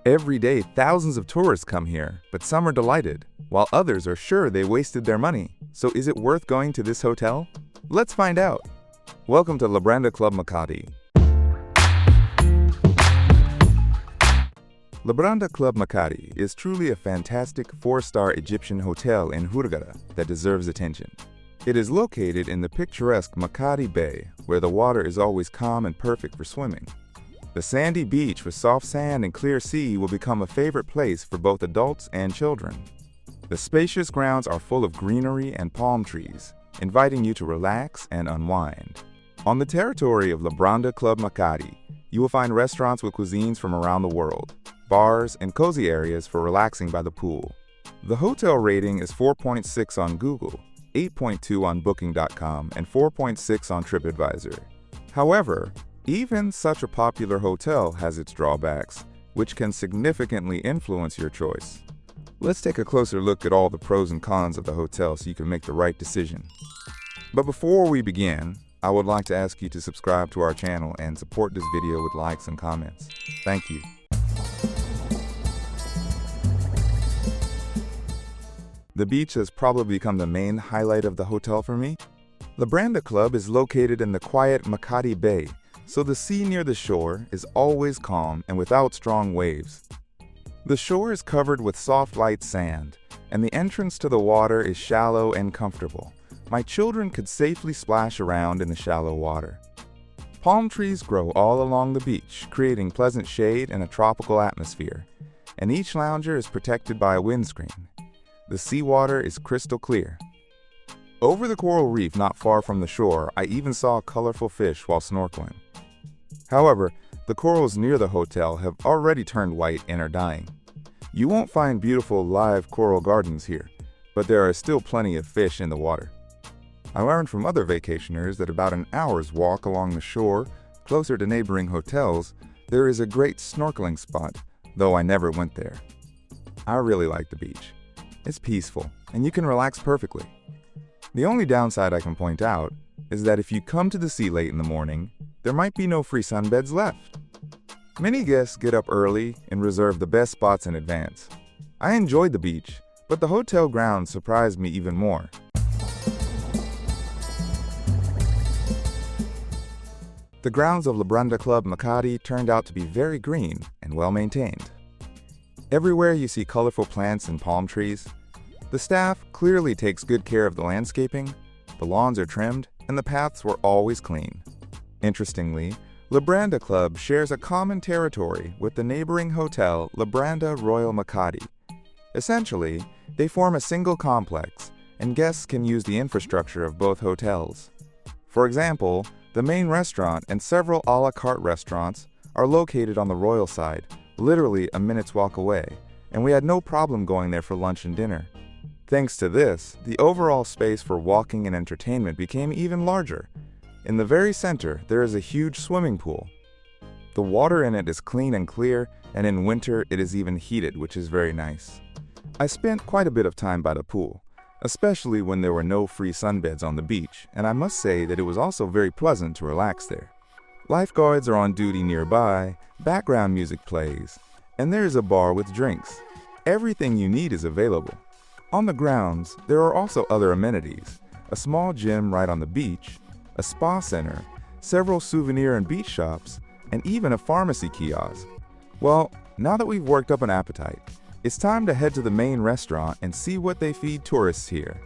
Every day, thousands of tourists come here, but some are delighted, while others are sure they wasted their money. So is it worth going to this hotel? Let's find out. Welcome to Labranda Club Makadi. Labranda Club Makadi is truly a fantastic 4-star Egyptian hotel in Hurghada that deserves attention. It is located in the picturesque Makadi Bay, where the water is always calm and perfect for swimming. The sandy beach with soft sand and clear sea will become a favorite place for both adults and children. The spacious grounds are full of greenery and palm trees, inviting you to relax and unwind. On the territory of Labranda Club Makadi, you will find restaurants with cuisines from around the world, bars, and cozy areas for relaxing by the pool. The hotel rating is 4.6 on Google, 8.2 on Booking.com, and 4.6 on TripAdvisor. However, even such a popular hotel has its drawbacks, which can significantly influence your choice. Let's take a closer look at all the pros and cons of the hotel so you can make the right decision. But before we begin, I would like to ask you to subscribe to our channel and support this video with likes and comments. Thank you. The beach has probably become the main highlight of the hotel for me. Labranda Club is located in the quiet Makadi Bay, so the sea near the shore is always calm and without strong waves. The shore is covered with soft light sand, and the entrance to the water is shallow and comfortable. My children could safely splash around in the shallow water. Palm trees grow all along the beach, creating pleasant shade and a tropical atmosphere, and each lounger is protected by a windscreen. The seawater is crystal clear. Over the coral reef not far from the shore, I even saw colorful fish while snorkeling. However, the corals near the hotel have already turned white and are dying. You won't find beautiful live coral gardens here, but there are still plenty of fish in the water. I learned from other vacationers that about an hour's walk along the shore, closer to neighboring hotels, there is a great snorkeling spot, though I never went there. I really like the beach. It's peaceful, and you can relax perfectly. The only downside I can point out is that if you come to the sea late in the morning, there might be no free sunbeds left. Many guests get up early and reserve the best spots in advance. I enjoyed the beach, but the hotel grounds surprised me even more. The grounds of Labranda Club Makadi turned out to be very green and well maintained. Everywhere you see colorful plants and palm trees. The staff clearly takes good care of the landscaping, the lawns are trimmed, and the paths were always clean. Interestingly, Labranda Club shares a common territory with the neighboring hotel Labranda Royal Makadi. Essentially, they form a single complex, and guests can use the infrastructure of both hotels. For example, the main restaurant and several a la carte restaurants are located on the royal side, literally a minute's walk away, and we had no problem going there for lunch and dinner. Thanks to this, the overall space for walking and entertainment became even larger. In the very center, there is a huge swimming pool. The water in it is clean and clear, and in winter it is even heated, which is very nice. I spent quite a bit of time by the pool, especially when there were no free sunbeds on the beach, and I must say that it was also very pleasant to relax there. Lifeguards are on duty nearby, background music plays, and there is a bar with drinks. Everything you need is available. On the grounds, there are also other amenities, a small gym right on the beach, a spa center, several souvenir and beach shops, and even a pharmacy kiosk. Well, now that we've worked up an appetite, it's time to head to the main restaurant and see what they feed tourists here.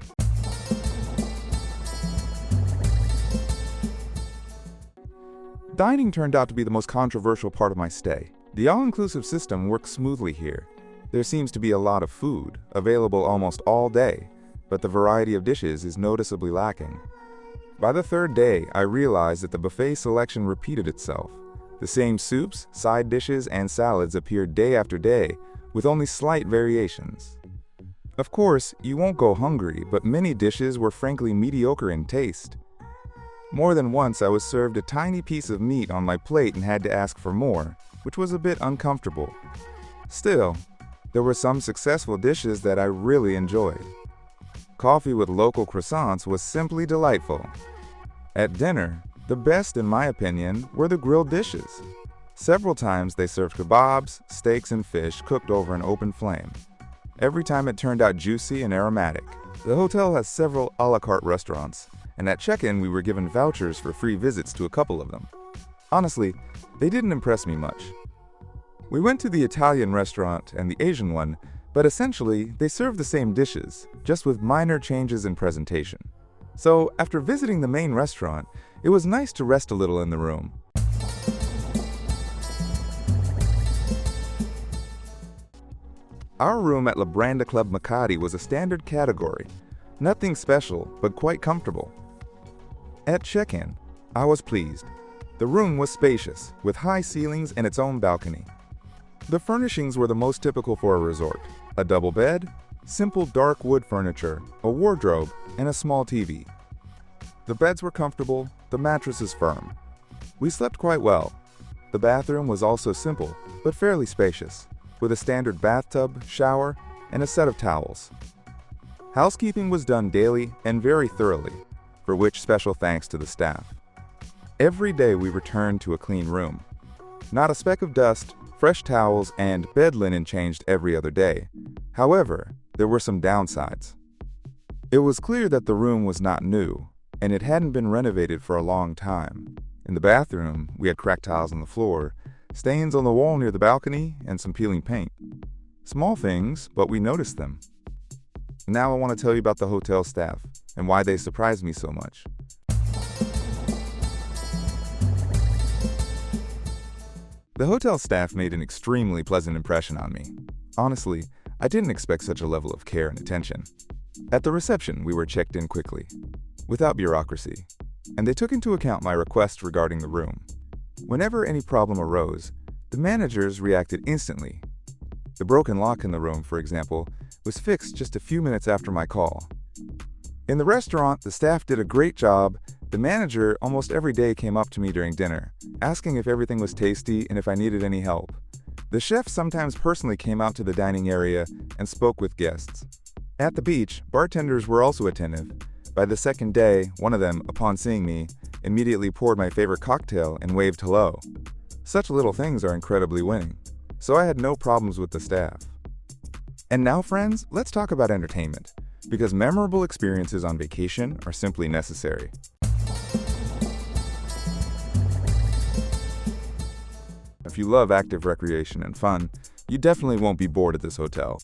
Dining turned out to be the most controversial part of my stay. The all-inclusive system works smoothly here. There seems to be a lot of food, available almost all day, but the variety of dishes is noticeably lacking. By the third day, I realized that the buffet selection repeated itself. The same soups, side dishes, and salads appeared day after day, with only slight variations. Of course, you won't go hungry, but many dishes were frankly mediocre in taste. More than once, I was served a tiny piece of meat on my plate and had to ask for more, which was a bit uncomfortable. Still, there were some successful dishes that I really enjoyed. Coffee with local croissants was simply delightful. At dinner, the best in my opinion were the grilled dishes. Several times they served kebabs, steaks, and fish cooked over an open flame. Every time it turned out juicy and aromatic. The hotel has several a la carte restaurants, and at check-in we were given vouchers for free visits to a couple of them. Honestly, they didn't impress me much. We went to the Italian restaurant and the Asian one, but essentially they served the same dishes, just with minor changes in presentation. So after visiting the main restaurant, it was nice to rest a little in the room. Our room at Labranda Club Makadi was a standard category. Nothing special, but quite comfortable. At check-in, I was pleased. The room was spacious, with high ceilings and its own balcony. The furnishings were the most typical for a resort. A double bed, simple dark wood furniture, a wardrobe, and a small TV. The beds were comfortable, the mattresses firm. We slept quite well. The bathroom was also simple, but fairly spacious, with a standard bathtub, shower, and a set of towels. Housekeeping was done daily and very thoroughly, for which special thanks to the staff. Every day we returned to a clean room. Not a speck of dust, fresh towels, and bed linen changed every other day. However, there were some downsides. It was clear that the room was not new, and it hadn't been renovated for a long time. In the bathroom, we had cracked tiles on the floor, stains on the wall near the balcony, and some peeling paint. Small things, but we noticed them. Now I want to tell you about the hotel staff and why they surprised me so much. The hotel staff made an extremely pleasant impression on me. Honestly, I didn't expect such a level of care and attention. At the reception, we were checked in quickly, without bureaucracy, and they took into account my request regarding the room. Whenever any problem arose, the managers reacted instantly. The broken lock in the room, for example, was fixed just a few minutes after my call. In the restaurant, the staff did a great job. The manager almost every day came up to me during dinner, asking if everything was tasty and if I needed any help. The chef sometimes personally came out to the dining area and spoke with guests. At the beach, bartenders were also attentive. By the second day, one of them, upon seeing me, immediately poured my favorite cocktail and waved hello. Such little things are incredibly winning, so I had no problems with the staff. And now, friends, let's talk about entertainment, because memorable experiences on vacation are simply necessary. If you love active recreation and fun, you definitely won't be bored at this hotel.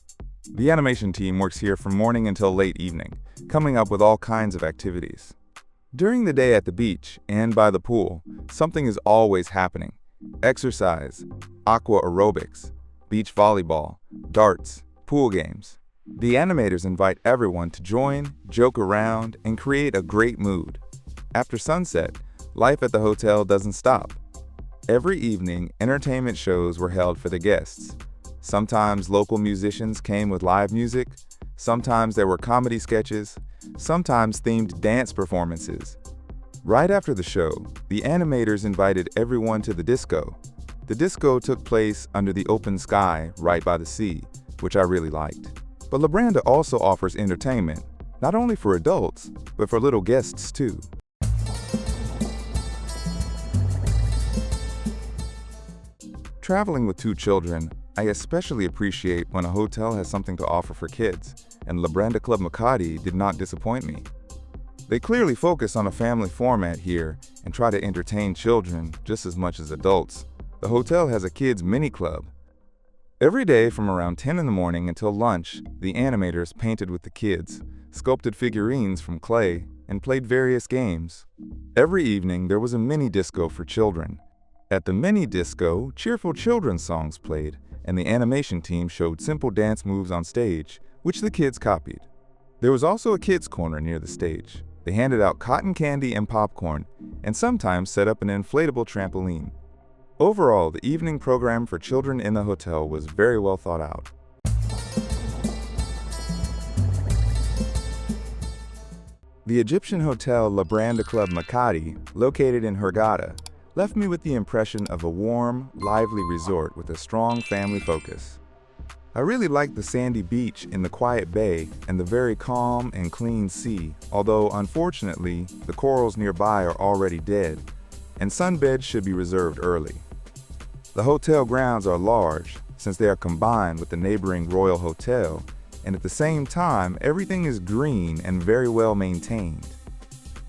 The animation team works here from morning until late evening, coming up with all kinds of activities. During the day at the beach and by the pool, something is always happening. Exercise, aqua aerobics, beach volleyball, darts, pool games. The animators invite everyone to join, joke around, and create a great mood. After sunset, life at the hotel doesn't stop. Every evening, entertainment shows were held for the guests. Sometimes local musicians came with live music, sometimes there were comedy sketches, sometimes themed dance performances. Right after the show, the animators invited everyone to the disco. The disco took place under the open sky right by the sea, which I really liked. But Labranda also offers entertainment, not only for adults, but for little guests too. Traveling with 2 children, I especially appreciate when a hotel has something to offer for kids, and Labranda Club Makadi did not disappoint me. They clearly focus on a family format here and try to entertain children just as much as adults. The hotel has a kids' mini club. Every day from around 10 in the morning until lunch, the animators painted with the kids, sculpted figurines from clay, and played various games. Every evening there was a mini disco for children. At the mini disco, cheerful children's songs played, and the animation team showed simple dance moves on stage, which the kids copied. There was also a kids' corner near the stage. They handed out cotton candy and popcorn, and sometimes set up an inflatable trampoline. Overall, the evening program for children in the hotel was very well thought out. The Egyptian hotel Labranda Club Makadi, located in Hurghada, left me with the impression of a warm, lively resort with a strong family focus. I really liked the sandy beach in the quiet bay and the very calm and clean sea, although unfortunately, the corals nearby are already dead, and sunbeds should be reserved early. The hotel grounds are large since they are combined with the neighboring Royal Hotel, and at the same time, everything is green and very well maintained.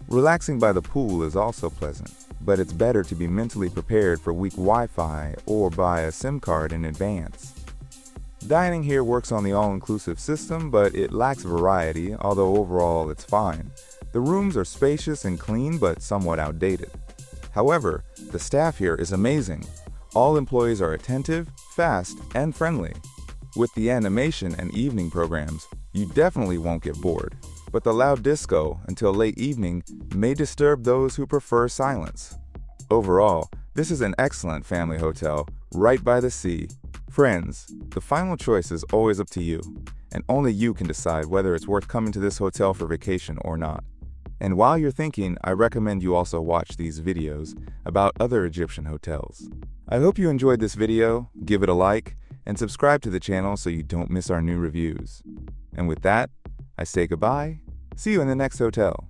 Relaxing by the pool is also pleasant, but it's better to be mentally prepared for weak Wi-Fi or buy a SIM card in advance. Dining here works on the all-inclusive system, but it lacks variety, although overall it's fine. The rooms are spacious and clean, but somewhat outdated. However, the staff here is amazing. All employees are attentive, fast, and friendly. With the animation and evening programs, you definitely won't get bored. But the loud disco until late evening may disturb those who prefer silence. Overall, this is an excellent family hotel right by the sea. Friends, the final choice is always up to you, and only you can decide whether it's worth coming to this hotel for vacation or not. And while you're thinking, I recommend you also watch these videos about other Egyptian hotels. I hope you enjoyed this video, give it a like, and subscribe to the channel so you don't miss our new reviews. And with that, I say goodbye. See you in the next hotel.